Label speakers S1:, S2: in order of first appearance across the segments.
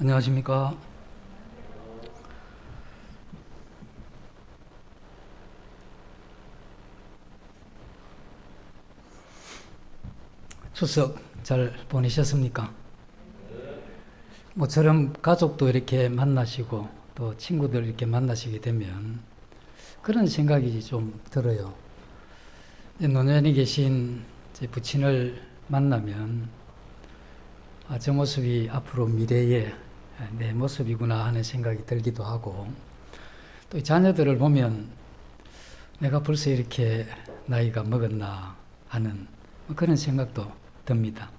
S1: 안녕하십니까. 추석 잘 보내셨습니까? 모처럼 가족도 이렇게 만나시고 또 친구들 이렇게 만나시게 되면 그런 생각이 좀 들어요. 노년에 계신 제 부친을 만나면 저 모습이 앞으로 미래의 내 모습이구나 하는 생각이 들기도 하고, 또 자녀들을 보면 내가 벌써 이렇게 나이가 먹었나 하는 그런 생각도 듭니다.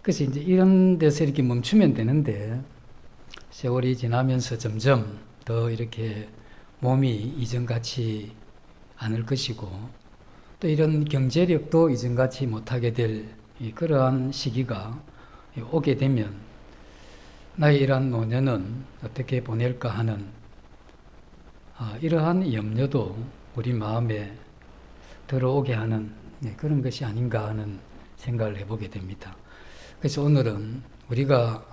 S1: 그래서 이제 이런 데서 이렇게 멈추면 되는데, 세월이 지나면서 점점 더 이렇게 몸이 이전같이 않을 것이고, 또 이런 경제력도 이전같이 못하게 될 그러한 시기가 오게 되면 나의 이러한 노년은 어떻게 보낼까 하는 이러한 염려도 우리 마음에 들어오게 하는 그런 것이 아닌가 하는 생각을 해보게 됩니다. 그래서 오늘은 우리가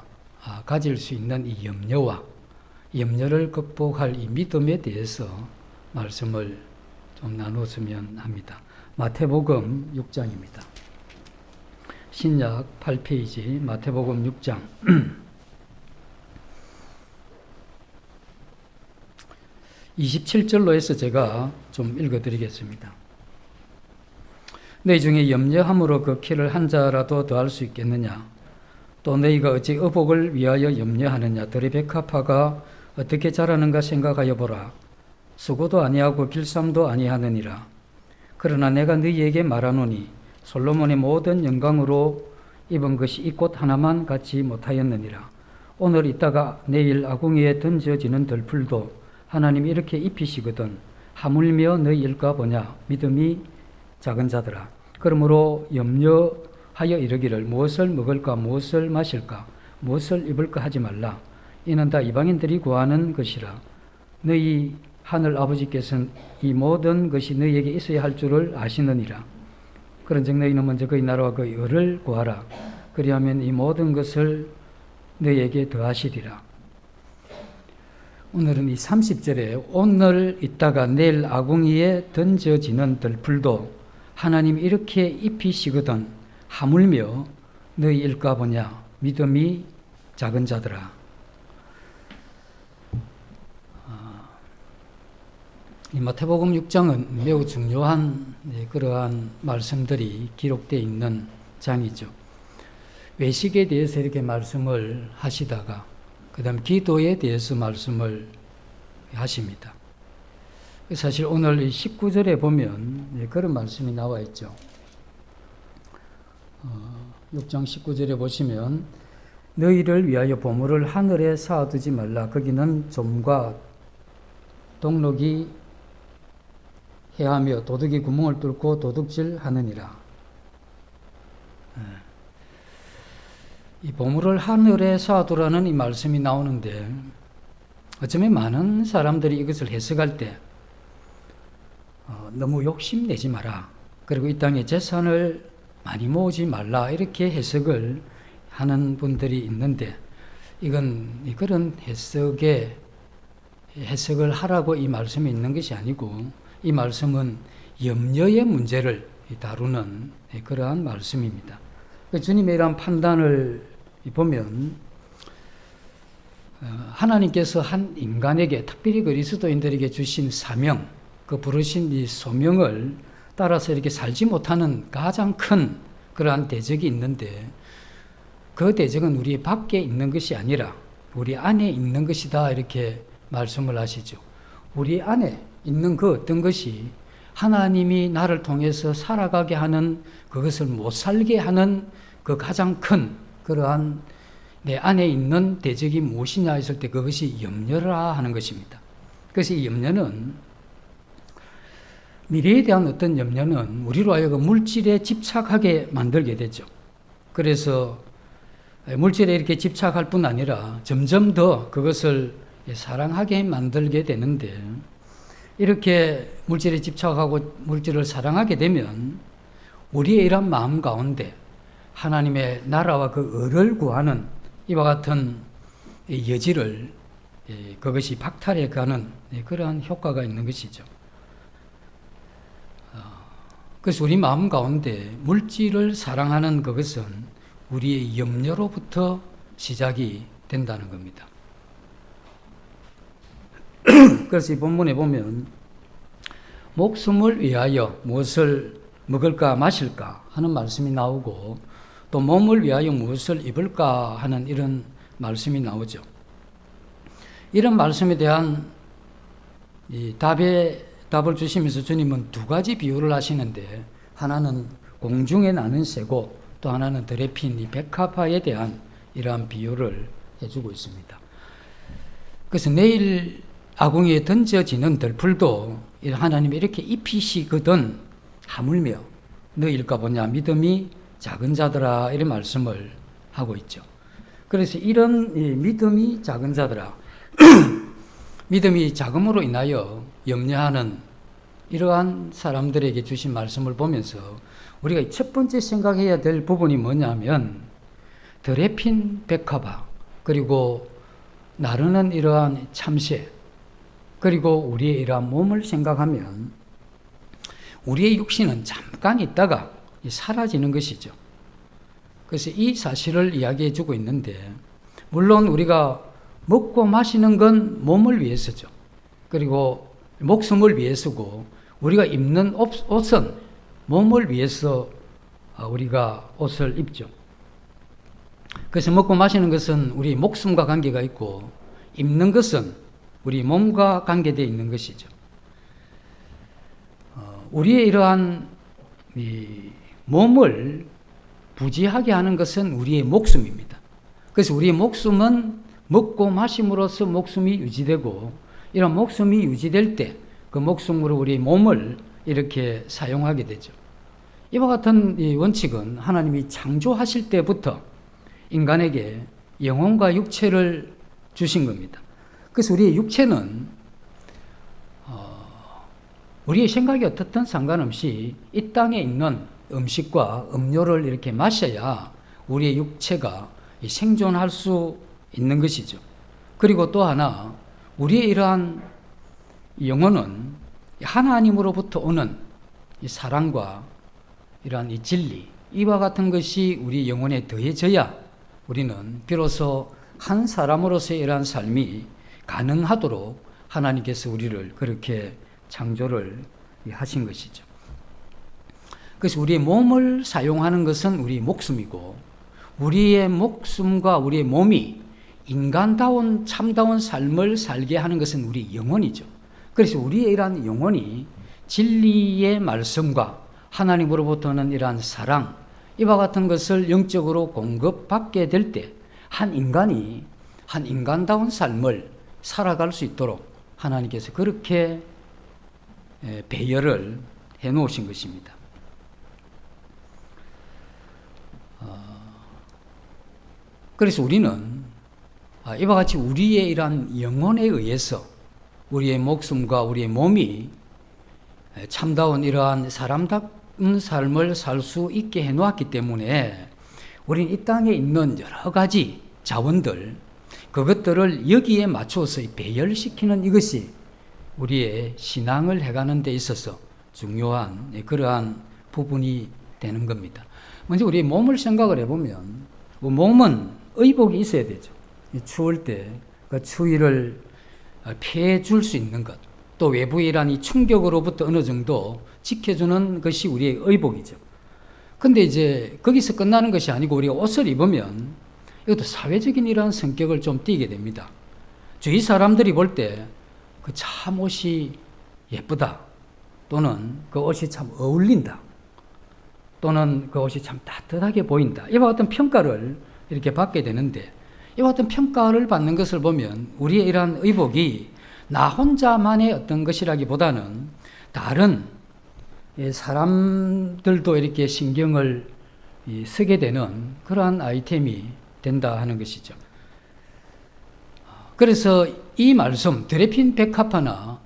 S1: 가질 수 있는 이 염려와 염려를 극복할 이 믿음에 대해서 말씀을 좀 나눴으면 합니다. 마태복음 6장입니다. 신약 8페이지 마태복음 6장 27절로 해서 제가 좀 읽어드리겠습니다. 너희 중에 염려함으로 그 키를 한 자라도 더할 수 있겠느냐? 또 너희가 어찌 의복을 위하여 염려하느냐? 들의 백합화가 어떻게 자라는가 생각하여 보라. 수고도 아니하고 길쌈도 아니하느니라. 그러나 내가 너희에게 말하노니 솔로몬의 모든 영광으로 입은 것이 이 꽃 하나만 갖지 못하였느니라. 오늘 있다가 내일 아궁이에 던져지는 들풀도 하나님이 이렇게 입히시거든 하물며 너희일까 보냐. 믿음이 작은 자들아. 그러므로 염려하여 이르기를 무엇을 먹을까 무엇을 마실까 무엇을 입을까 하지 말라. 이는 다 이방인들이 구하는 것이라. 너희 하늘 아버지께서는 이 모든 것이 너희에게 있어야 할 줄을 아시느니라. 그런즉 너희는 먼저 그의 나라와 그의 의를 구하라. 그리하면 이 모든 것을 너희에게 더하시리라. 오늘은 이 30절에 오늘 있다가 내일 아궁이에 던져지는 들풀도 하나님이 이렇게 입히시거든 하물며 너희일까 보냐. 믿음이 작은 자들아. 이 마태복음 6장은 매우 중요한 그러한 말씀들이 기록되어 있는 장이죠. 외식에 대해서 이렇게 말씀을 하시다가 그 다음 기도에 대해서 말씀을 하십니다. 사실 오늘 19절에 보면 그런 말씀이 나와 있죠. 6장 19절에 보시면 너희를 위하여 보물을 하늘에 쌓아두지 말라. 거기는 좀과 동록이 해하며 도둑이 구멍을 뚫고 도둑질 하느니라. 이 보물을 하늘에 쌓아두라는 이 말씀이 나오는데, 어쩌면 많은 사람들이 이것을 해석할 때 너무 욕심내지 마라, 그리고 이 땅에 재산을 많이 모으지 말라, 이렇게 해석을 하는 분들이 있는데, 이건 그런 해석을 하라고 이 말씀이 있는 것이 아니고, 이 말씀은 염려의 문제를 다루는 그러한 말씀입니다. 주님의 이러한 판단을 보면 하나님께서 한 인간에게, 특별히 그리스도인들에게 주신 사명, 그 부르신 이 소명을 따라서 이렇게 살지 못하는 가장 큰 그러한 대적이 있는데, 그 대적은 우리 밖에 있는 것이 아니라 우리 안에 있는 것이다, 이렇게 말씀을 하시죠. 우리 안에 있는 그 어떤 것이 하나님이 나를 통해서 살아가게 하는, 그것을 못 살게 하는 그 가장 큰 그러한 내 안에 있는 대적이 무엇이냐 했을 때 그것이 염려라 하는 것입니다. 그래서 이 염려는, 미래에 대한 어떤 염려는 우리로 하여금 물질에 집착하게 만들게 되죠. 그래서 물질에 이렇게 집착할 뿐 아니라 점점 더 그것을 사랑하게 만들게 되는데, 이렇게 물질에 집착하고 물질을 사랑하게 되면 우리의 이런 마음 가운데 하나님의 나라와 그 의를 구하는 이와 같은 여지를 그것이 박탈해가는 그러한 효과가 있는 것이죠. 그래서 우리 마음 가운데 물질을 사랑하는 그것은 우리의 염려로부터 시작이 된다는 겁니다. 그래서 이 본문에 보면 목숨을 위하여 무엇을 먹을까 마실까 하는 말씀이 나오고 또 몸을 위하여 무엇을 입을까 하는 이런 말씀이 나오죠. 이런 말씀에 대한 답을 주시면서 주님은 두 가지 비유를 하시는데 하나는 공중에 나는 새고 또 하나는 들에 핀 이 백합화에 대한 이러한 비유를 해주고 있습니다. 그래서 내일 아궁이에 던져지는 들풀도 하나님이 이렇게 입히시거든 하물며 너희일까 보냐 믿음이 작은 자들아 이런 말씀을 하고 있죠. 그래서 이런 믿음이 작은 자들아 믿음이 작음으로 인하여 염려하는 이러한 사람들에게 주신 말씀을 보면서 우리가 첫 번째 생각해야 될 부분이 뭐냐면 들에 핀 백합화 그리고 나르는 이러한 참새 그리고 우리의 이러한 몸을 생각하면 우리의 육신은 잠깐 있다가 사라지는 것이죠. 그래서 이 사실을 이야기해 주고 있는데 물론 우리가 먹고 마시는 건 몸을 위해서죠. 그리고 목숨을 위해서고 우리가 입는 옷은 몸을 위해서 우리가 옷을 입죠. 그래서 먹고 마시는 것은 우리 목숨과 관계가 있고 입는 것은 우리 몸과 관계되어 있는 것이죠. 우리의 이러한 몸을 부지하게 하는 것은 우리의 목숨입니다. 그래서 우리의 목숨은 먹고 마심으로써 목숨이 유지되고 이런 목숨이 유지될 때 그 목숨으로 우리 몸을 이렇게 사용하게 되죠. 이와 같은 이 원칙은 하나님이 창조하실 때부터 인간에게 영혼과 육체를 주신 겁니다. 그래서 우리의 육체는 우리의 생각이 어떻든 상관없이 이 땅에 있는 음식과 음료를 이렇게 마셔야 우리의 육체가 생존할 수 있는 것이죠. 그리고 또 하나 우리의 이러한 영혼은 하나님으로부터 오는 이 사랑과 이러한 이 진리 이와 같은 것이 우리 영혼에 더해져야 우리는 비로소 한 사람으로서의 이러한 삶이 가능하도록 하나님께서 우리를 그렇게 창조를 하신 것이죠. 그래서 우리의 몸을 사용하는 것은 우리의 목숨이고 우리의 목숨과 우리의 몸이 인간다운 참다운 삶을 살게 하는 것은 우리 영혼이죠. 그래서 우리의 이러한 영혼이 진리의 말씀과 하나님으로부터는 이러한 사랑 이와 같은 것을 영적으로 공급받게 될 때 한 인간이 한 인간다운 삶을 살아갈 수 있도록 하나님께서 그렇게 배열을 해 놓으신 것입니다. 그래서 우리는 이와 같이 우리의 이러한 영혼에 의해서 우리의 목숨과 우리의 몸이 참다운 이러한 사람다운 삶을 살 수 있게 해놓았기 때문에 우리는 이 땅에 있는 여러 가지 자원들 그것들을 여기에 맞춰서 배열시키는 이것이 우리의 신앙을 해가는 데 있어서 중요한 그러한 부분이 되는 겁니다. 먼저 우리 몸을 생각을 해보면 몸은 의복이 있어야 되죠. 추울 때 그 추위를 피해 줄 수 있는 것, 또 외부의 이러한 이 충격으로부터 어느 정도 지켜주는 것이 우리의 의복이죠. 근데 이제 거기서 끝나는 것이 아니고 우리가 옷을 입으면 이것도 사회적인 이러한 성격을 좀 띠게 됩니다. 주위 사람들이 볼 때 그 참 옷이 예쁘다, 또는 그 옷이 참 어울린다, 또는 그 옷이 참 따뜻하게 보인다, 이와 같은 평가를 이렇게 받게 되는데 이와 같은 평가를 받는 것을 보면 우리의 이러한 의복이 나 혼자만의 어떤 것이라기보다는 다른 사람들도 이렇게 신경을 쓰게 되는 그러한 아이템이 된다 하는 것이죠. 그래서 이 말씀 드레핀 백합화나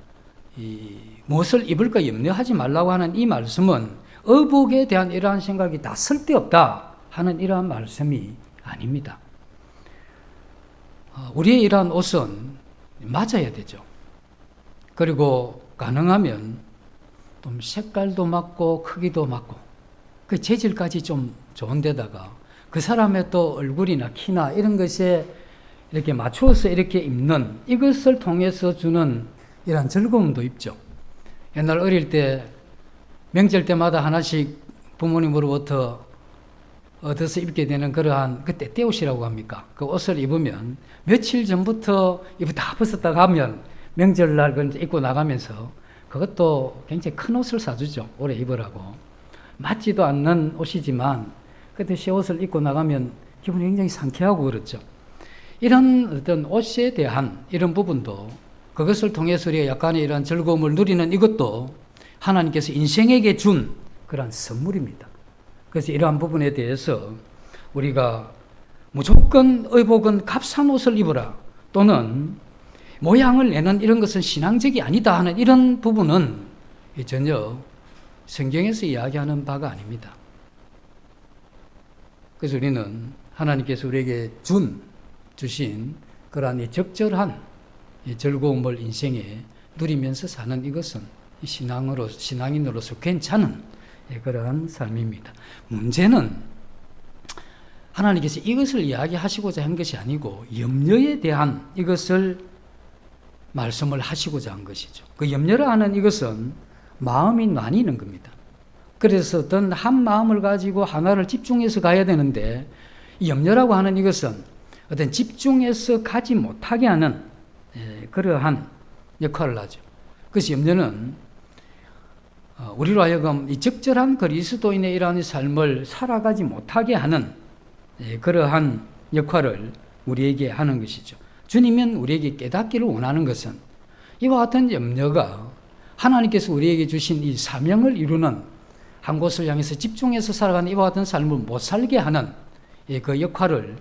S1: 무엇을 입을까 염려하지 말라고 하는 이 말씀은 의복에 대한 이러한 생각이 다 쓸데없다 하는 이러한 말씀이 아닙니다. 우리의 이러한 옷은 맞아야 되죠. 그리고 가능하면 좀 색깔도 맞고 크기도 맞고 그 재질까지 좀 좋은 데다가 그 사람의 또 얼굴이나 키나 이런 것에 이렇게 맞추어서 이렇게 입는 이것을 통해서 주는 이런 즐거움도 있죠. 옛날 어릴 때 명절 때마다 하나씩 부모님으로부터 얻어서 입게 되는 그러한 그때 떼옷이라고 합니까? 그 옷을 입으면 며칠 전부터 이거 다 벗었다가 하면 명절날 그 입고 나가면서 그것도 굉장히 큰 옷을 사주죠. 오래 입으라고. 맞지도 않는 옷이지만 그때 새 옷을 입고 나가면 기분이 굉장히 상쾌하고 그렇죠. 이런 어떤 옷에 대한 이런 부분도 그것을 통해서 우리가 약간의 이런 즐거움을 누리는 이것도 하나님께서 인생에게 준 그런 선물입니다. 그래서 이러한 부분에 대해서 우리가 무조건 의복은 값싼 옷을 입어라 또는 모양을 내는 이런 것은 신앙적이 아니다 하는 이런 부분은 전혀 성경에서 이야기하는 바가 아닙니다. 그래서 우리는 하나님께서 우리에게 주신 그러한 이 적절한 이 즐거움을 인생에 누리면서 사는 이것은 신앙인으로서 괜찮은 그러한 삶입니다. 문제는 하나님께서 이것을 이야기하시고자 한 것이 아니고 염려에 대한 이것을 말씀을 하시고자 한 것이죠. 그 염려라 하는 이것은 마음이 나뉘는 겁니다. 그래서 어떤 한 마음을 가지고 하나를 집중해서 가야 되는데 염려라고 하는 이것은 어떤 집중해서 가지 못하게 하는 그러한 역할을 하죠. 그래서 염려는 우리로 하여금 이 적절한 그리스도인의 이러한 삶을 살아가지 못하게 하는 그러한 역할을 우리에게 하는 것이죠. 주님은 우리에게 깨닫기를 원하는 것은 이와 같은 염려가 하나님께서 우리에게 주신 이 사명을 이루는 한 곳을 향해서 집중해서 살아가는 이와 같은 삶을 못 살게 하는 그 역할을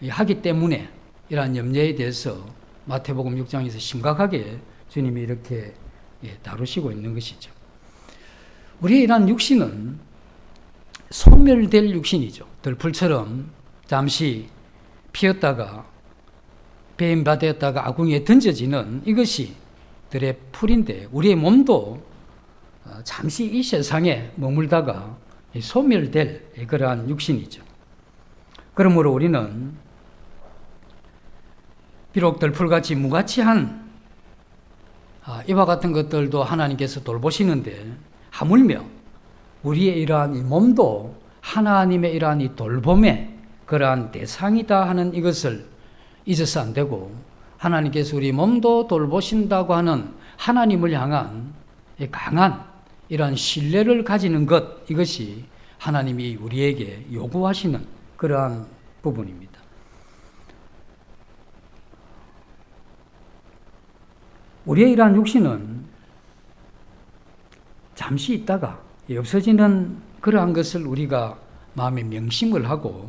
S1: 하기 때문에 이러한 염려에 대해서 마태복음 6장에서 심각하게 주님이 이렇게 다루시고 있는 것이죠. 우리의 이러한 육신은 소멸될 육신이죠. 들풀처럼 잠시 피었다가 배임받았다가 아궁이에 던져지는 이것이 들의 풀인데 우리의 몸도 잠시 이 세상에 머물다가 소멸될 그러한 육신이죠. 그러므로 우리는 비록 들풀같이 무가치한 이와 같은 것들도 하나님께서 돌보시는데 하물며 우리의 이러한 이 몸도 하나님의 이러한 이 돌봄의 그러한 대상이다 하는 이것을 잊어서 안 되고 하나님께서 우리 몸도 돌보신다고 하는 하나님을 향한 강한 이러한 신뢰를 가지는 것 이것이 하나님이 우리에게 요구하시는 그러한 부분입니다. 우리의 이러한 육신은 잠시 있다가 없어지는 그러한 것을 우리가 마음에 명심을 하고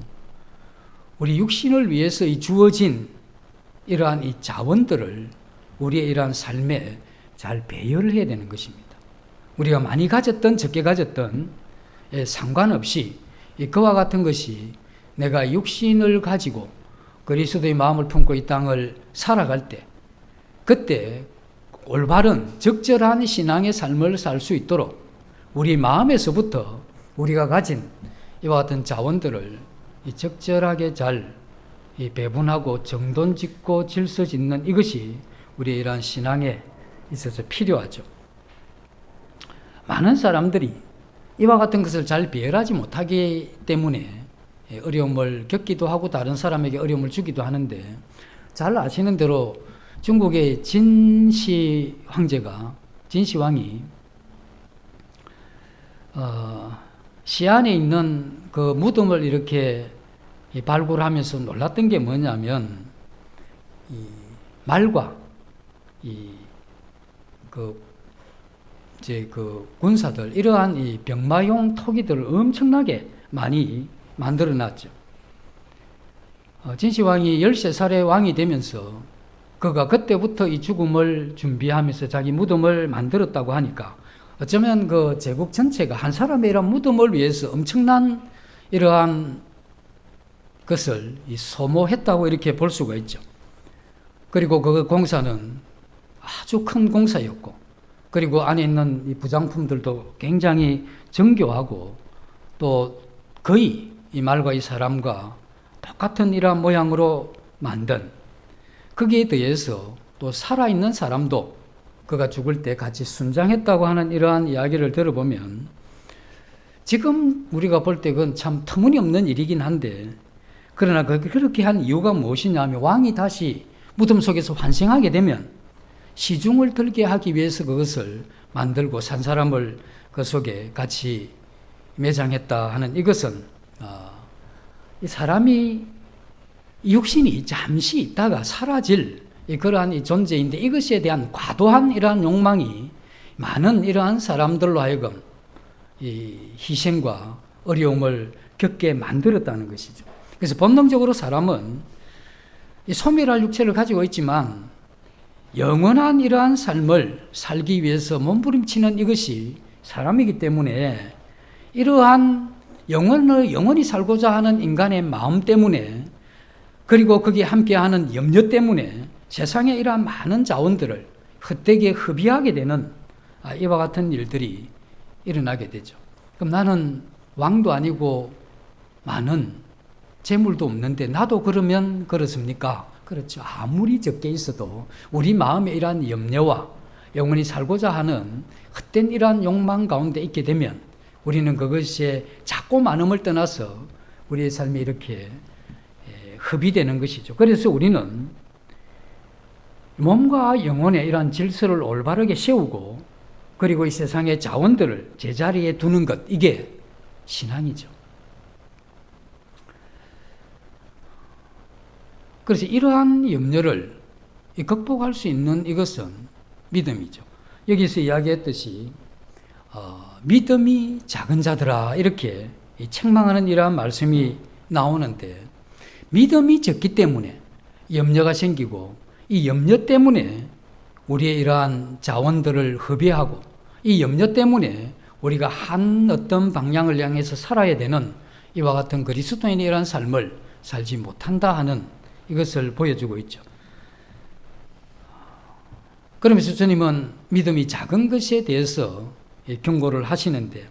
S1: 우리 육신을 위해서 주어진 이러한 이 자원들을 우리의 이러한 삶에 잘 배열을 해야 되는 것입니다. 우리가 많이 가졌던 적게 가졌던 상관없이 그와 같은 것이 내가 육신을 가지고 그리스도의 마음을 품고 이 땅을 살아갈 때 그때 올바른 적절한 신앙의 삶을 살 수 있도록 우리 마음에서부터 우리가 가진 이와 같은 자원들을 적절하게 잘 배분하고 정돈짓고 질서짓는 이것이 우리의 이러한 신앙에 있어서 필요하죠. 많은 사람들이 이와 같은 것을 잘 배열하지 못하기 때문에 어려움을 겪기도 하고 다른 사람에게 어려움을 주기도 하는데 잘 아시는 대로 중국의 진시 왕이 시안에 있는 그 무덤을 이렇게 발굴하면서 놀랐던 게 뭐냐면 이 말과 그 군사들 이러한 이 병마용 토기들을 엄청나게 많이 만들어 놨죠. 진시황이 13살의 왕이 되면서 그가 그때부터 이 죽음을 준비하면서 자기 무덤을 만들었다고 하니까 어쩌면 그 제국 전체가 한 사람의 이런 무덤을 위해서 엄청난 이러한 것을 소모했다고 이렇게 볼 수가 있죠. 그리고 그 공사는 아주 큰 공사였고, 그리고 안에 있는 이 부장품들도 굉장히 정교하고 또 거의 이 말과 이 사람과 똑같은 이러한 모양으로 만든, 거기에 대해서 또 살아있는 사람도 그가 죽을 때 같이 순장했다고 하는 이러한 이야기를 들어보면, 지금 우리가 볼 때 그건 참 터무니없는 일이긴 한데, 그러나 그렇게 한 이유가 무엇이냐 하면, 왕이 다시 무덤 속에서 환생하게 되면 시중을 들게 하기 위해서 그것을 만들고 산 사람을 그 속에 같이 매장했다 하는 이것은, 이 사람이 육신이 잠시 있다가 사라질 그러한 이 존재인데, 이것에 대한 과도한 이러한 욕망이 많은 이러한 사람들로 하여금 이 희생과 어려움을 겪게 만들었다는 것이죠. 그래서 본능적으로 사람은 이 소멸할 육체를 가지고 있지만 영원한 이러한 삶을 살기 위해서 몸부림치는 이것이 사람이기 때문에, 이러한 영원히 살고자 하는 인간의 마음 때문에, 그리고 거기에 함께하는 염려 때문에 세상에 이러한 많은 자원들을 헛되게 허비하게 되는 이와 같은 일들이 일어나게 되죠. 그럼 나는 왕도 아니고 많은 재물도 없는데 나도 그러면 그렇습니까? 그렇죠. 아무리 적게 있어도 우리 마음에 이러한 염려와 영원히 살고자 하는 헛된 이러한 욕망 가운데 있게 되면 우리는 그것에 작고 많음을 떠나서 우리의 삶이 이렇게 허비되는 것이죠. 그래서 우리는 몸과 영혼의 이러한 질서를 올바르게 세우고, 그리고 이 세상의 자원들을 제자리에 두는 것, 이게 신앙이죠. 그래서 이러한 염려를 극복할 수 있는 이것은 믿음이죠. 여기서 이야기했듯이 믿음이 작은 자들아, 이렇게 책망하는 이러한 말씀이 나오는데, 믿음이 적기 때문에 염려가 생기고, 이 염려 때문에 우리의 이러한 자원들을 허비하고, 이 염려 때문에 우리가 한 어떤 방향을 향해서 살아야 되는 이와 같은 그리스도인의 이러한 삶을 살지 못한다 하는 이것을 보여주고 있죠. 그러면서 주님은 믿음이 작은 것에 대해서 경고를 하시는데,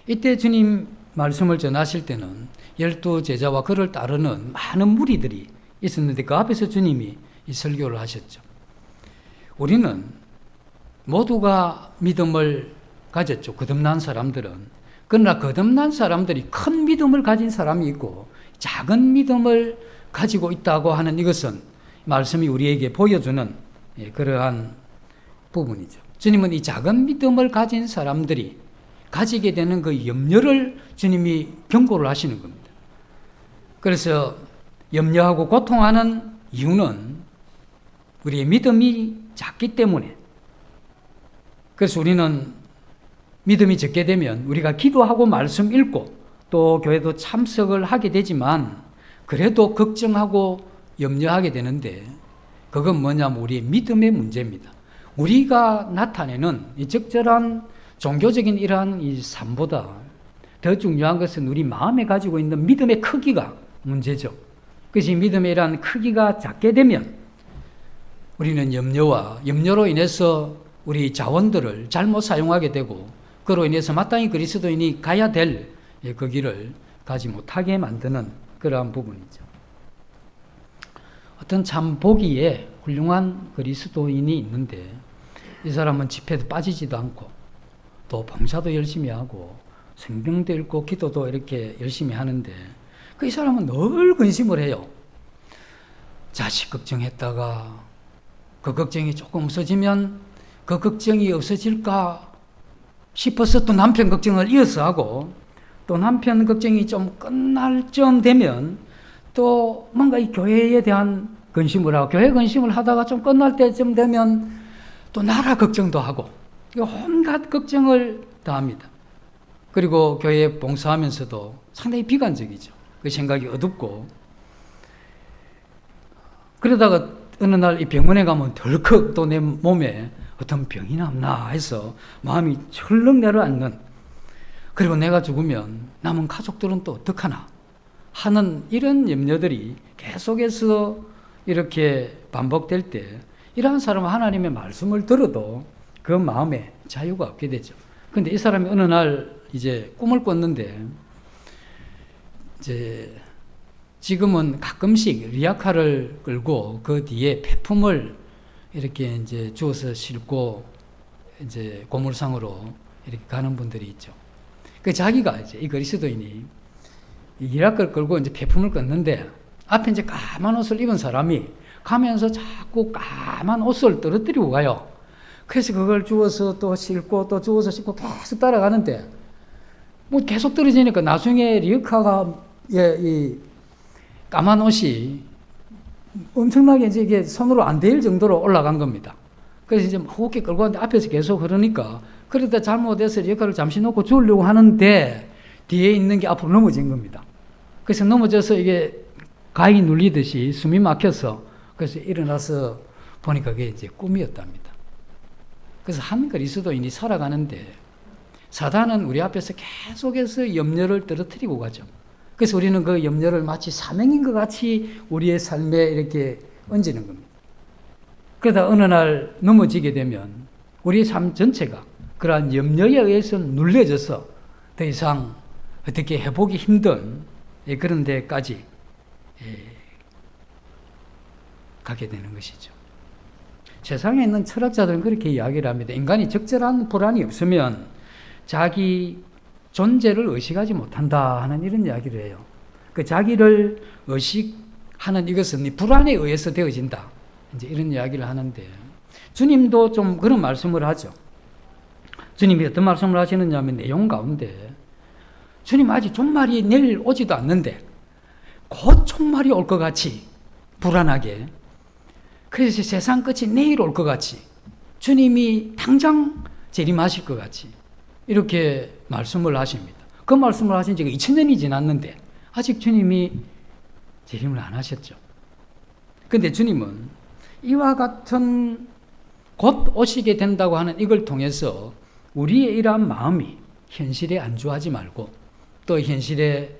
S1: 이때 주님 말씀을 전하실 때는 12 제자와 그를 따르는 많은 무리들이 있었는데, 그 앞에서 주님이 이 설교를 하셨죠. 우리는 모두가 믿음을 가졌죠. 거듭난 사람들은. 그러나 거듭난 사람들이 큰 믿음을 가진 사람이 있고 작은 믿음을 가지고 있다고 하는 이것은 말씀이 우리에게 보여주는 그러한 부분이죠. 주님은 이 작은 믿음을 가진 사람들이 가지게 되는 그 염려를 주님이 경고를 하시는 겁니다. 그래서 염려하고 고통하는 이유는 우리의 믿음이 작기 때문에. 그래서 우리는 믿음이 적게 되면 우리가 기도하고 말씀 읽고 또 교회도 참석을 하게 되지만, 그래도 걱정하고 염려하게 되는데, 그건 뭐냐면 우리의 믿음의 문제입니다. 우리가 나타내는 이 적절한 종교적인 이러한 이 삶보다 더 중요한 것은 우리 마음에 가지고 있는 믿음의 크기가 문제죠. 그래서 이 믿음의 이러한 크기가 작게 되면 우리는 염려로 인해서 우리 자원들을 잘못 사용하게 되고, 그로 인해서 마땅히 그리스도인이 가야 될 그 길을 가지 못하게 만드는 그러한 부분이죠. 어떤 참 보기에 훌륭한 그리스도인이 있는데, 이 사람은 집회도 빠지지도 않고 또 봉사도 열심히 하고 성경도 읽고 기도도 이렇게 열심히 하는데, 이 사람은 늘 근심을 해요. 자식 걱정했다가 그 걱정이 조금 없어지면 그 걱정이 없어질까 싶어서 또 남편 걱정을 이어서 하고, 또 남편 걱정이 좀 끝날 쯤 되면 또 뭔가 이 교회에 대한 근심을 하고, 교회 근심을 하다가 좀 끝날 때쯤 되면 또 나라 걱정도 하고, 온갖 걱정을 다 합니다. 그리고 교회에 봉사하면서도 상당히 비관적이죠. 그 생각이 어둡고, 그러다가 어느 날 이 병원에 가면 덜컥 또 내 몸에 어떤 병이 남나 해서 마음이 철렁 내려앉는, 그리고 내가 죽으면 남은 가족들은 또 어떡하나 하는 이런 염려들이 계속해서 이렇게 반복될 때 이러한 사람은 하나님의 말씀을 들어도 그 마음에 자유가 없게 되죠. 근데 이 사람이 어느 날 이제 꿈을 꿨는데 이제 지금은 가끔씩 리아카를 끌고 그 뒤에 폐품을 이렇게 이제 주워서 싣고 이제 고물상으로 이렇게 가는 분들이 있죠. 그 자기가 이제 이 그리스도인이 리아카를 끌고 이제 폐품을 껐는데 앞에 이제 까만 옷을 입은 사람이 가면서 자꾸 까만 옷을 떨어뜨리고 가요. 그래서 그걸 주워서 또 싣고 또 주워서 싣고 계속 따라가는데 뭐 계속 떨어지니까 나중에 리어카가 이 까만 옷이 엄청나게 이제 이게 손으로 안 닿을 정도로 올라간 겁니다. 그래서 이제 무겁게 끌고 왔는데 앞에서 계속 흐르니까 그러다 잘못해서 리어카를 잠시 놓고 주우려고 하는데 뒤에 있는 게 앞으로 넘어진 겁니다. 그래서 넘어져서 이게 가위 눌리듯이 숨이 막혀서 그래서 일어나서 보니까 그게 이제 꿈이었답니다. 그래서 한 그리스도인이 살아가는데 사단은 우리 앞에서 계속해서 염려를 떨어뜨리고 가죠. 그래서 우리는 그 염려를 마치 사명인 것 같이 우리의 삶에 이렇게 얹는 겁니다. 그러다 어느 날 넘어지게 되면 우리의 삶 전체가 그러한 염려에 의해서 눌려져서 더 이상 어떻게 해보기 힘든 그런 데까지 가게 되는 것이죠. 세상에 있는 철학자들은 그렇게 이야기를 합니다. 인간이 적절한 불안이 없으면 자기 존재를 의식하지 못한다 하는 이런 이야기를 해요. 그 자기를 의식하는 이것은 불안에 의해서 되어진다. 이제 이런 이야기를 하는데 주님도 좀 그런 말씀을 하죠. 주님이 어떤 말씀을 하시느냐 하면 내용 가운데 주님 아직 종말이 내일 오지도 않는데 곧 종말이 올 것 같이 불안하게 그래서 세상 끝이 내일 올 것 같이 주님이 당장 재림하실 것 같이 이렇게 말씀을 하십니다. 그 말씀을 하신 지가 2000년이 지났는데 아직 주님이 재림을 안 하셨죠. 그런데 주님은 이와 같은 곧 오시게 된다고 하는 이걸 통해서 우리의 이러한 마음이 현실에 안주하지 말고 또 현실에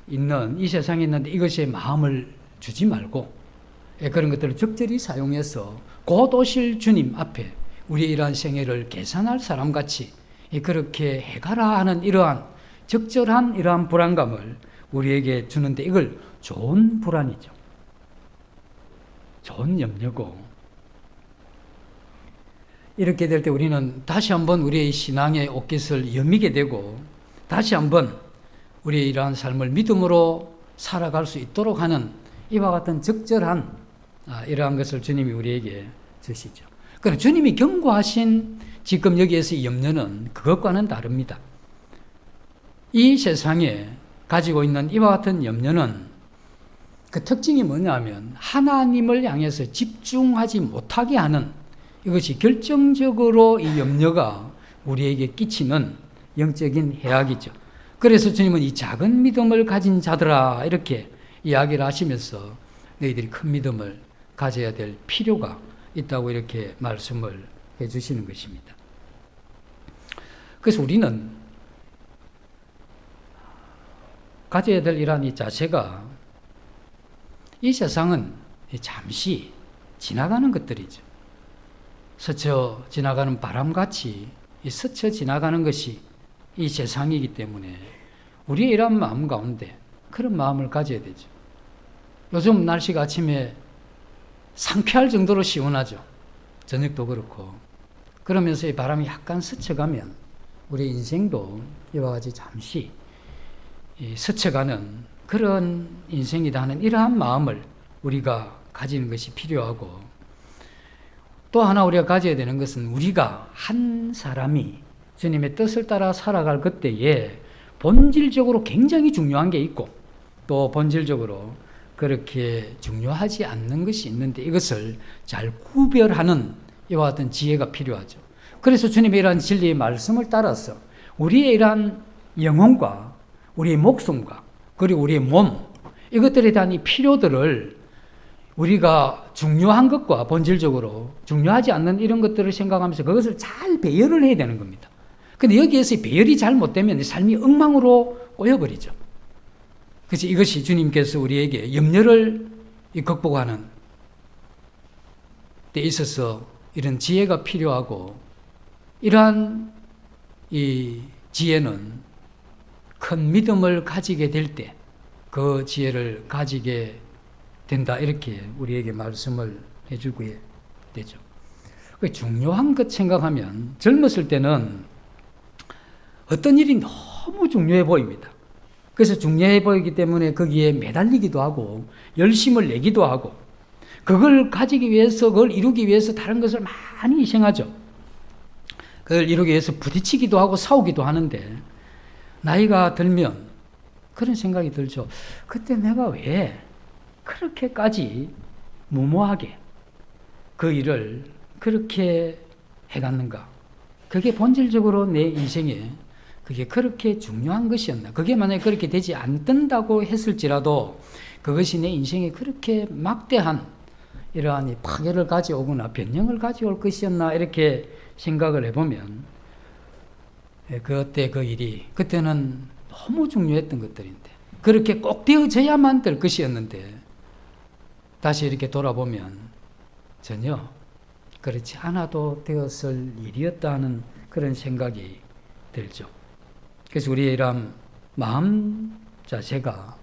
S1: 있는 이 세상에 있는데 이것에 마음을 주지 말고 그런 것들을 적절히 사용해서 곧 오실 주님 앞에 우리의 이러한 생애를 계산할 사람같이 그렇게 해가라 하는 이러한 적절한 이러한 불안감을 우리에게 주는데 이걸 좋은 불안이죠. 좋은 염려고 이렇게 될 때 우리는 다시 한번 우리의 신앙의 옷깃을 여미게 되고 다시 한번 우리의 이러한 삶을 믿음으로 살아갈 수 있도록 하는 이와 같은 적절한 이러한 것을 주님이 우리에게 주시죠. 그럼 주님이 경고하신 지금 여기에서 염려는 그것과는 다릅니다. 이 세상에 가지고 있는 이와 같은 염려는 그 특징이 뭐냐면 하나님을 향해서 집중하지 못하게 하는 이것이 결정적으로 이 염려가 우리에게 끼치는 영적인 해악이죠. 그래서 주님은 이 작은 믿음을 가진 자들아 이렇게 이야기를 하시면서 너희들이 큰 믿음을 가져야 될 필요가 있다고 이렇게 말씀을 해주시는 것입니다. 그래서 우리는 가져야 될 이러한 이 자세가 이 세상은 잠시 지나가는 것들이죠. 스쳐 지나가는 바람같이 스쳐 지나가는 것이 이 세상이기 때문에 우리의 이러한 마음 가운데 그런 마음을 가져야 되죠. 요즘 날씨가 아침에 상쾌할 정도로 시원하죠. 저녁도 그렇고. 그러면서 이 바람이 약간 스쳐가면 우리 인생도 이와 같이 잠시 스쳐가는 그런 인생이다 하는 이러한 마음을 우리가 가지는 것이 필요하고 또 하나 우리가 가져야 되는 것은 우리가 한 사람이 주님의 뜻을 따라 살아갈 그때에 본질적으로 굉장히 중요한 게 있고 또 본질적으로 그렇게 중요하지 않는 것이 있는데 이것을 잘 구별하는 이와 같은 지혜가 필요하죠. 그래서 주님의 이러한 진리의 말씀을 따라서 우리의 이러한 영혼과 우리의 목숨과 그리고 우리의 몸 이것들에 대한 이 필요들을 우리가 중요한 것과 본질적으로 중요하지 않는 이런 것들을 생각하면서 그것을 잘 배열을 해야 되는 겁니다. 근데 여기에서 배열이 잘못되면 삶이 엉망으로 꼬여버리죠. 그래서 이것이 주님께서 우리에게 염려를 극복하는 때 있어서 이런 지혜가 필요하고, 이러한 이 지혜는 큰 믿음을 가지게 될 때 그 지혜를 가지게 된다, 이렇게 우리에게 말씀을 해주게 되죠. 중요한 것 생각하면 젊었을 때는 어떤 일이 너무 중요해 보입니다. 그래서 중요해 보이기 때문에 거기에 매달리기도 하고 열심을 내기도 하고, 그걸 가지기 위해서, 그걸 이루기 위해서 다른 것을 많이 희생하죠. 그걸 이루기 위해서 부딪히기도 하고 싸우기도 하는데, 나이가 들면 그런 생각이 들죠. 그때 내가 왜 그렇게까지 무모하게 그 일을 그렇게 해갔는가? 그게 본질적으로 내 인생에 그게 그렇게 중요한 것이었나? 그게 만약에 그렇게 되지 않는다고 했을지라도 그것이 내 인생에 그렇게 막대한 이러한 파괴를 가져오거나 변형을 가져올 것이었나? 이렇게 생각을 해보면, 그때 그 일이 그때는 너무 중요했던 것들인데, 그렇게 꼭 되어져야만 될 것이었는데, 다시 이렇게 돌아보면 전혀 그렇지 않아도 되었을 일이었다 하는 그런 생각이 들죠. 그래서 우리의 이런 마음 자세가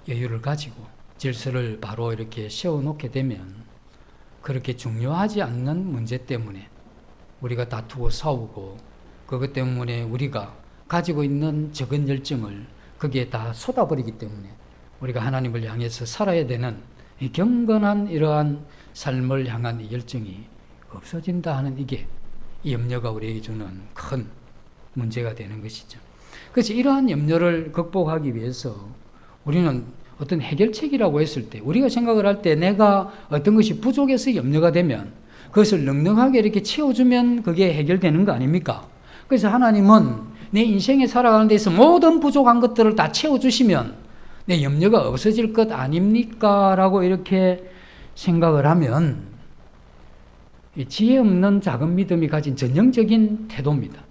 S1: 여유를 가지고 질서를 바로 이렇게 세워놓게 되면, 그렇게 중요하지 않는 문제 때문에 우리가 다투고 싸우고, 그것 때문에 우리가 가지고 있는 적은 열정을 거기에 다 쏟아버리기 때문에 우리가 하나님을 향해서 살아야 되는 이 경건한 이러한 삶을 향한 이 열정이 없어진다 하는, 이게 이 염려가 우리에게 주는 큰 문제가 되는 것이죠. 그래서 이러한 염려를 극복하기 위해서 우리는 어떤 해결책이라고 했을 때, 우리가 생각을 할 때 내가 어떤 것이 부족해서 염려가 되면 그것을 넉넉하게 이렇게 채워주면 그게 해결되는 거 아닙니까? 그래서 하나님은 내 인생에 살아가는 데서 모든 부족한 것들을 다 채워주시면 내 염려가 없어질 것 아닙니까? 라고 이렇게 생각을 하면, 이 지혜 없는 작은 믿음이 가진 전형적인 태도입니다.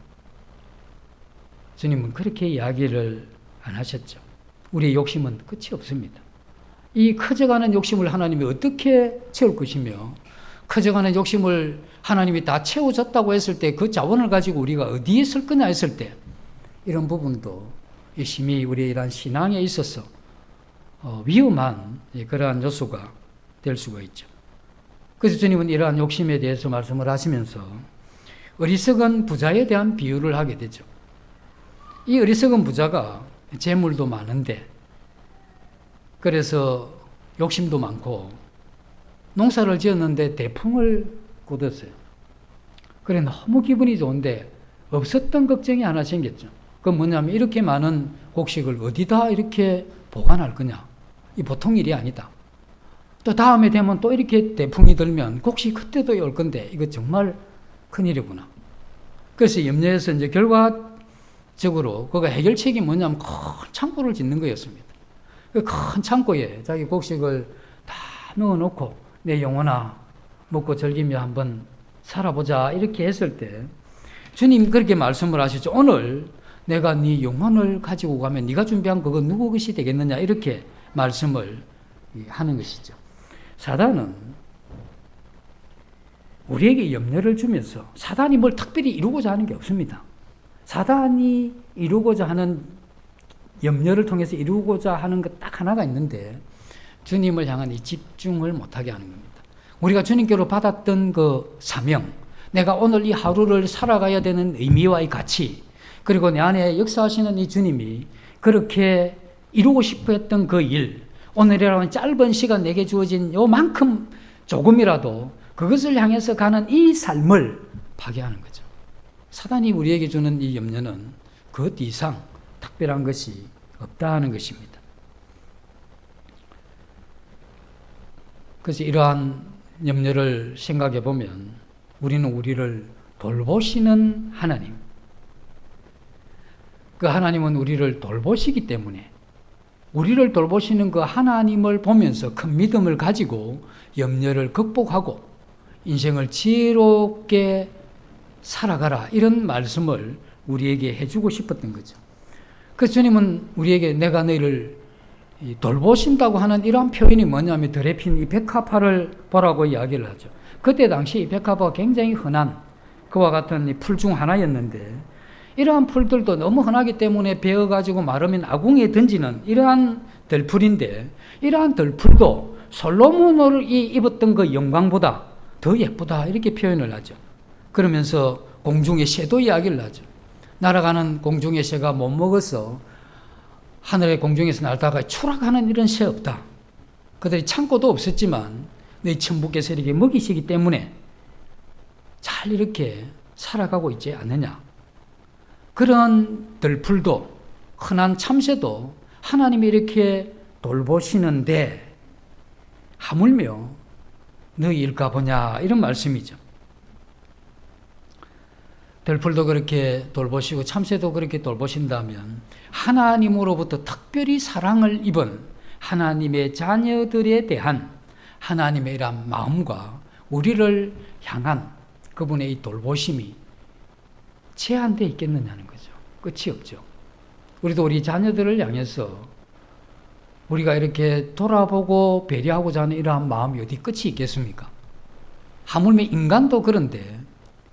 S1: 주님은 그렇게 이야기를 안 하셨죠. 우리의 욕심은 끝이 없습니다. 이 커져가는 욕심을 하나님이 어떻게 채울 것이며, 커져가는 욕심을 하나님이 다 채워줬다고 했을 때 그 자원을 가지고 우리가 어디에 쓸 거냐 했을 때, 이런 부분도 열심히 우리의 이러한 신앙에 있어서 위험한 그러한 요소가 될 수가 있죠. 그래서 주님은 이러한 욕심에 대해서 말씀을 하시면서 어리석은 부자에 대한 비유를 하게 되죠. 이 어리석은 부자가 재물도 많은데, 그래서 욕심도 많고 농사를 지었는데 대풍을 꽂았어요. 그래 너무 기분이 좋은데 없었던 걱정이 하나 생겼죠. 그건 뭐냐면, 이렇게 많은 곡식을 어디다 이렇게 보관할 거냐? 이 보통 일이 아니다. 또 다음에 되면 또 이렇게 대풍이 들면 곡식 그때도 올 건데 이거 정말 큰일이구나. 그래서 염려해서 이제 결과적으로 그가 해결책이 뭐냐면 큰 창고를 짓는 거였습니다. 그 큰 창고에 자기 곡식을 다 넣어놓고 내 영혼아 먹고 즐기며 한번 살아보자, 이렇게 했을 때 주님 그렇게 말씀을 하시죠. 오늘 내가 네 영혼을 가지고 가면 네가 준비한 그거 누구 것이 되겠느냐, 이렇게 말씀을 하는 것이죠. 사단은 우리에게 염려를 주면서 사단이 뭘 특별히 이루고자 하는 게 없습니다. 사단이 이루고자 하는, 염려를 통해서 이루고자 하는 것 딱 하나가 있는데, 주님을 향한 이 집중을 못하게 하는 겁니다. 우리가 주님께로 받았던 그 사명, 내가 오늘 이 하루를 살아가야 되는 의미와 이 가치, 그리고 내 안에 역사하시는 이 주님이 그렇게 이루고 싶어 했던 그 일, 오늘이라는 짧은 시간 내게 주어진 요만큼 조금이라도 그것을 향해서 가는 이 삶을 파괴하는 거죠. 사단이 우리에게 주는 이 염려는 그 이상 특별한 것이 없다는 것입니다. 그래서 이러한 염려를 생각해 보면 우리는 우리를 돌보시는 하나님, 그 하나님은 우리를 돌보시기 때문에 우리를 돌보시는 그 하나님을 보면서 큰 믿음을 가지고 염려를 극복하고 인생을 지혜롭게 살아가라, 이런 말씀을 우리에게 해주고 싶었던 거죠. 그래서 주님은 우리에게 내가 너희를 이 돌보신다고 하는 이러한 표현이 뭐냐면 드레핀 이 백합화를 보라고 이야기를 하죠. 그때 당시 이 백합화가 굉장히 흔한 그와 같은 이 풀 중 하나였는데 이러한 풀들도 너무 흔하기 때문에 베어가지고 마르면 아궁이에 던지는 이러한 들풀인데 이러한 들풀도 솔로몬이 입었던 그 영광보다 더 예쁘다 이렇게 표현을 하죠. 그러면서 공중의 새도 이야기를 하죠. 날아가는 공중의 새가 못 먹어서 하늘의 공중에서 날다가 추락하는 이런 새 없다. 그들이 창고도 없었지만 너희 천부께서 이렇게 먹이시기 때문에 잘 이렇게 살아가고 있지 않느냐. 그런 들풀도 흔한 참새도 하나님이 이렇게 돌보시는데 하물며 너희일까 보냐 이런 말씀이죠. 들풀도 그렇게 돌보시고 참새도 그렇게 돌보신다면 하나님으로부터 특별히 사랑을 입은 하나님의 자녀들에 대한 하나님의 이런 마음과 우리를 향한 그분의 이 돌보심이 제한되어 있겠느냐는 거죠. 끝이 없죠. 우리도 우리 자녀들을 향해서 우리가 이렇게 돌아보고 배려하고자 하는 이러한 마음이 어디 끝이 있겠습니까? 하물며 인간도 그런데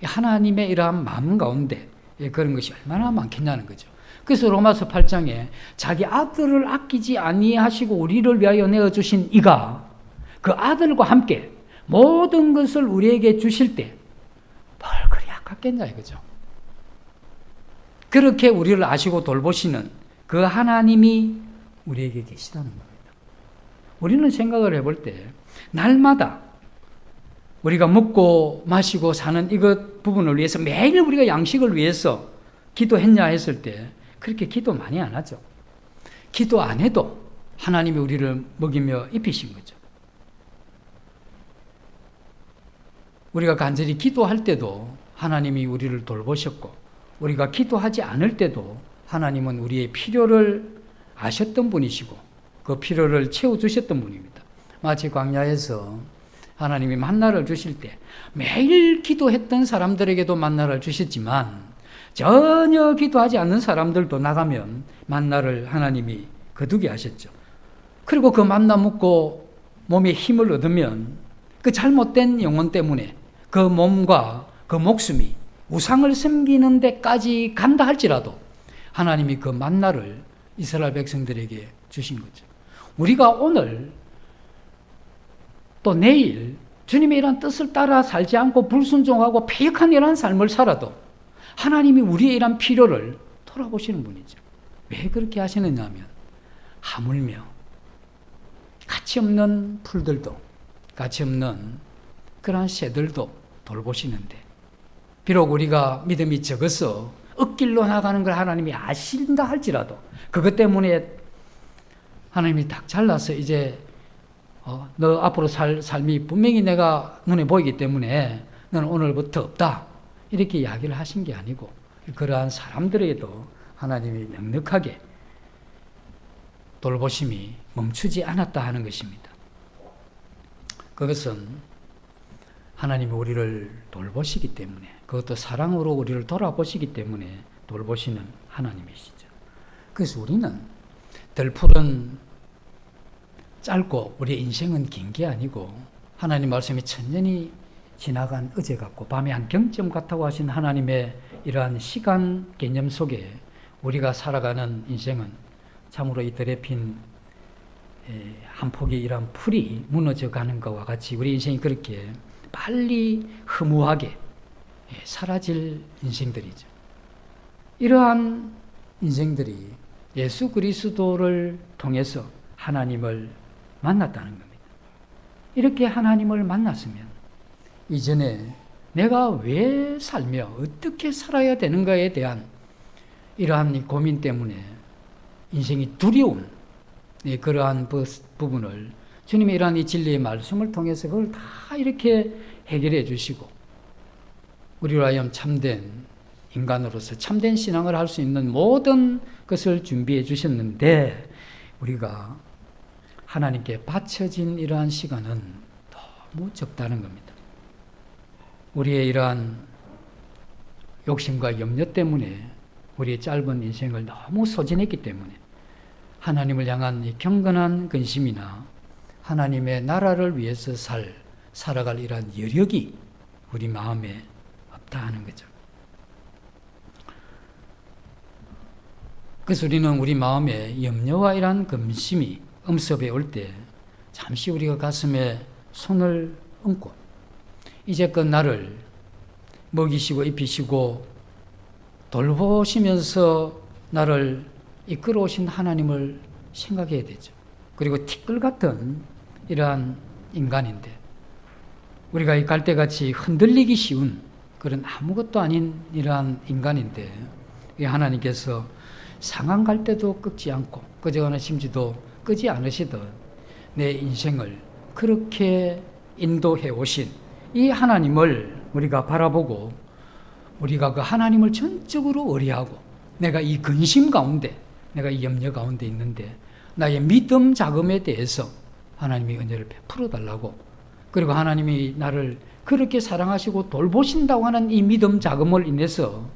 S1: 하나님의 이러한 마음 가운데 그런 것이 얼마나 많겠냐는 거죠. 그래서 로마서 8장에 자기 아들을 아끼지 아니하시고 우리를 위하여 내어주신 이가 그 아들과 함께 모든 것을 우리에게 주실 때 뭘 그리 아깝겠냐 이거죠. 그렇게 우리를 아시고 돌보시는 그 하나님이 우리에게 계시다는 겁니다. 우리는 생각을 해볼 때 날마다 우리가 먹고 마시고 사는 이것 부분을 위해서 매일 우리가 양식을 위해서 기도했냐 했을 때 그렇게 기도 많이 안 하죠. 기도 안 해도 하나님이 우리를 먹이며 입히신 거죠. 우리가 간절히 기도할 때도 하나님이 우리를 돌보셨고 우리가 기도하지 않을 때도 하나님은 우리의 필요를 아셨던 분이시고 그 필요를 채워주셨던 분입니다. 마치 광야에서 하나님이 만나를 주실 때 매일 기도했던 사람들에게도 만나를 주셨지만 전혀 기도하지 않는 사람들도 나가면 만나를 하나님이 거두게 하셨죠. 그리고 그 만나 먹고 몸에 힘을 얻으면 그 잘못된 영혼 때문에 그 몸과 그 목숨이 우상을 섬기는 데까지 간다 할지라도 하나님이 그 만나를 이스라엘 백성들에게 주신 거죠. 우리가 오늘 또 내일 주님의 이런 뜻을 따라 살지 않고 불순종하고 패역한 이런 삶을 살아도 하나님이 우리의 이런 필요를 돌아보시는 분이죠. 왜 그렇게 하시느냐 하면 하물며 가치 없는 풀들도 가치 없는 그러한 새들도 돌보시는데 비록 우리가 믿음이 적어서 엇길로 나가는 걸 하나님이 아신다 할지라도 그것 때문에 하나님이 딱 잘라서 이제 너 앞으로 살 삶이 분명히 내가 눈에 보이기 때문에 너는 오늘부터 없다 이렇게 이야기를 하신 게 아니고 그러한 사람들에게도 하나님이 넉넉하게 돌보심이 멈추지 않았다 하는 것입니다. 그것은 하나님이 우리를 돌보시기 때문에 그것도 사랑으로 우리를 돌아보시기 때문에 돌보시는 하나님이시죠. 그래서 우리는 들풀은 짧고 우리의 인생은 긴 게 아니고 하나님 말씀이 천년이 지나간 어제 같고 밤의 한 경점 같다고 하신 하나님의 이러한 시간 개념 속에 우리가 살아가는 인생은 참으로 이 드레핀 한 폭의 이러한 풀이 무너져 가는 것과 같이 우리 인생이 그렇게 빨리 허무하게 사라질 인생들이죠. 이러한 인생들이 예수 그리스도를 통해서 하나님을 만났다는 겁니다. 이렇게 하나님을 만났으면 이전에 내가 왜 살며 어떻게 살아야 되는가에 대한 이러한 고민 때문에 인생이 두려운 그러한 부분을 주님의 이러한 이 진리의 말씀을 통해서 그걸 다 이렇게 해결해 주시고 우리로 하여금 참된 인간으로서 참된 신앙을 할 수 있는 모든 것을 준비해 주셨는데 우리가 하나님께 바쳐진 이러한 시간은 너무 적다는 겁니다. 우리의 이러한 욕심과 염려 때문에 우리의 짧은 인생을 너무 소진했기 때문에 하나님을 향한 이 경건한 근심이나 하나님의 나라를 위해서 살아갈 이러한 여력이 우리 마음에 없다 하는 거죠. 그래서 우리는 우리 마음에 염려와 이러한 근심이 엄습해 올 때 잠시 우리가 가슴에 손을 얹고 이제껏 나를 먹이시고 입히시고 돌보시면서 나를 이끌어 오신 하나님을 생각해야 되죠. 그리고 티끌 같은 이러한 인간인데 우리가 이 갈대같이 흔들리기 쉬운 그런 아무것도 아닌 이러한 인간인데 하나님께서 상한 갈대도 꺾지 않고 끄적하는 심지도 끄지 않으시던 내 인생을 그렇게 인도해 오신 이 하나님을 우리가 바라보고 우리가 그 하나님을 전적으로 의뢰하고 내가 이 근심 가운데 내가 이 염려 가운데 있는데 나의 믿음 자금에 대해서 하나님이 은혜를 베풀어 달라고 그리고 하나님이 나를 그렇게 사랑하시고 돌보신다고 하는 이 믿음 자금을 인해서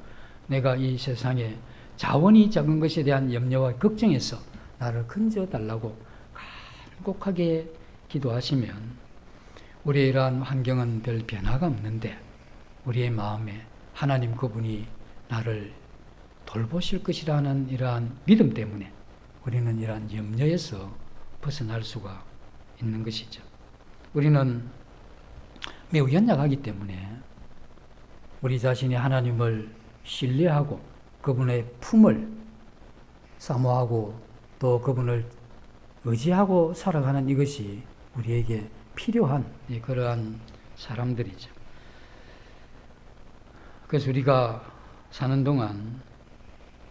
S1: 내가 이 세상에 자원이 적은 것에 대한 염려와 걱정에서 나를 건져 달라고 간곡하게 기도하시면 우리의 이러한 환경은 별 변화가 없는데 우리의 마음에 하나님 그분이 나를 돌보실 것이라는 이러한 믿음 때문에 우리는 이러한 염려에서 벗어날 수가 있는 것이죠. 우리는 매우 연약하기 때문에 우리 자신이 하나님을 신뢰하고 그분의 품을 사모하고 또 그분을 의지하고 살아가는 이것이 우리에게 필요한 그러한 사람들이죠. 그래서 우리가 사는 동안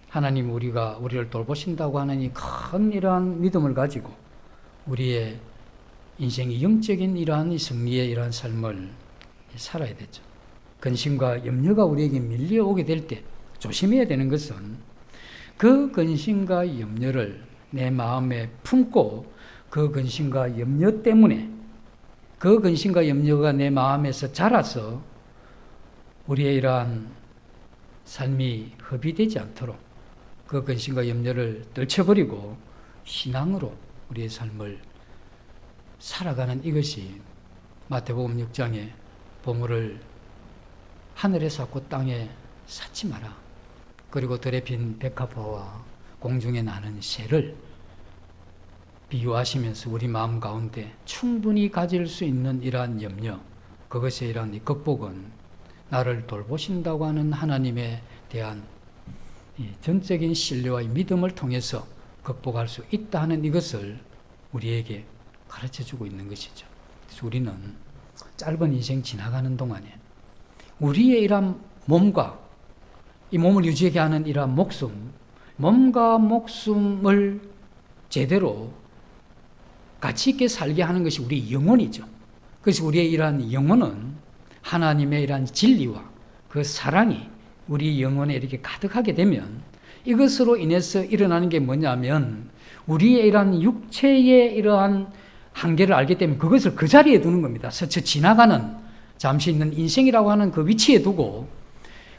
S1: 하나님 우리를 돌보신다고 하는 이 큰 이러한 믿음을 가지고 우리의 인생의 영적인 이러한 이 승리의 이러한 삶을 살아야 되죠. 근심과 염려가 우리에게 밀려오게 될 때 조심해야 되는 것은 그 근심과 염려를 내 마음에 품고 그 근심과 염려 때문에 그 근심과 염려가 내 마음에서 자라서 우리의 이러한 삶이 허비되지 않도록 그 근심과 염려를 떨쳐버리고 신앙으로 우리의 삶을 살아가는 이것이 마태복음 6장에 보물을 하늘에 쌓고 땅에 쌓지 마라. 그리고 들에 핀 백합화와 공중에 나는 새를 비유하시면서 우리 마음 가운데 충분히 가질 수 있는 이러한 염려, 그것에 이러한 이 극복은 나를 돌보신다고 하는 하나님에 대한 이 전적인 신뢰와 믿음을 통해서 극복할 수 있다 하는 이것을 우리에게 가르쳐주고 있는 것이죠. 그래서 우리는 짧은 인생 지나가는 동안에 우리의 이러한 몸과 이 몸을 유지하게 하는 이러한 목숨, 몸과 목숨을 제대로 가치 있게 살게 하는 것이 우리 영혼이죠. 그래서 우리의 이러한 영혼은 하나님의 이러한 진리와 그 사랑이 우리 영혼에 이렇게 가득하게 되면 이것으로 인해서 일어나는 게 뭐냐면 우리의 이러한 육체의 이러한 한계를 알기 때문에 그것을 그 자리에 두는 겁니다. 스쳐 지나가는 잠시 있는 인생이라고 하는 그 위치에 두고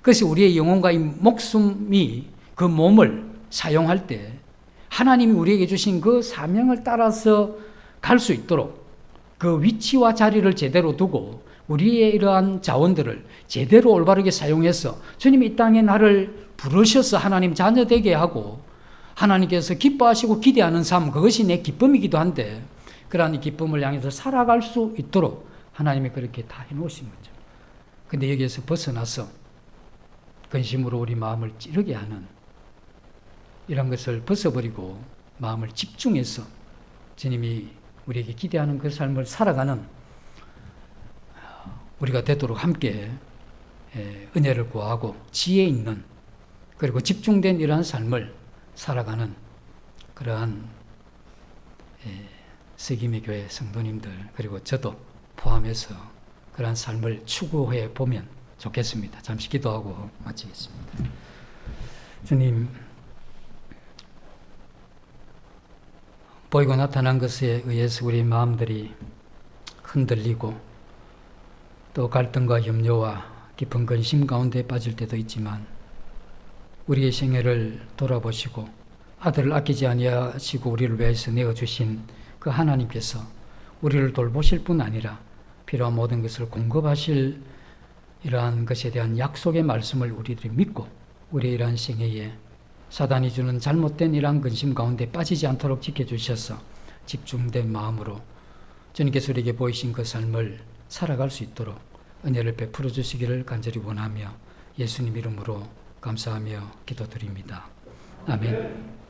S1: 그래서 우리의 영혼과 이 목숨이 그 몸을 사용할 때 하나님이 우리에게 주신 그 사명을 따라서 갈 수 있도록 그 위치와 자리를 제대로 두고 우리의 이러한 자원들을 제대로 올바르게 사용해서 주님이 이 땅에 나를 부르셔서 하나님 자녀 되게 하고 하나님께서 기뻐하시고 기대하는 삶, 그것이 내 기쁨이기도 한데 그러한 이 기쁨을 향해서 살아갈 수 있도록 하나님이 그렇게 다 해놓으신 거죠. 근데 여기에서 벗어나서 근심으로 우리 마음을 찌르게 하는 이런 것을 벗어버리고 마음을 집중해서 주님이 우리에게 기대하는 그 삶을 살아가는 우리가 되도록 함께 은혜를 구하고 지혜 있는 그리고 집중된 이러한 삶을 살아가는 그러한 세기미 교회 성도님들 그리고 저도 포함해서 그러한 삶을 추구해 보면 좋겠습니다. 잠시 기도하고 마치겠습니다. 주님, 보이고 나타난 것에 의해서 우리 마음들이 흔들리고 또 갈등과 염려와 깊은 근심 가운데 빠질 때도 있지만 우리의 생애를 돌아보시고 아들을 아끼지 아니하시고 우리를 위해서 내어주신 그 하나님께서 우리를 돌보실 뿐 아니라 필요한 모든 것을 공급하실 이러한 것에 대한 약속의 말씀을 우리들이 믿고 우리의 이러한 생애에 사단이 주는 잘못된 이러한 근심 가운데 빠지지 않도록 지켜주셔서 집중된 마음으로 주님께서 우리에게 보이신 그 삶을 살아갈 수 있도록 은혜를 베풀어 주시기를 간절히 원하며 예수님 이름으로 감사하며 기도드립니다. 아멘.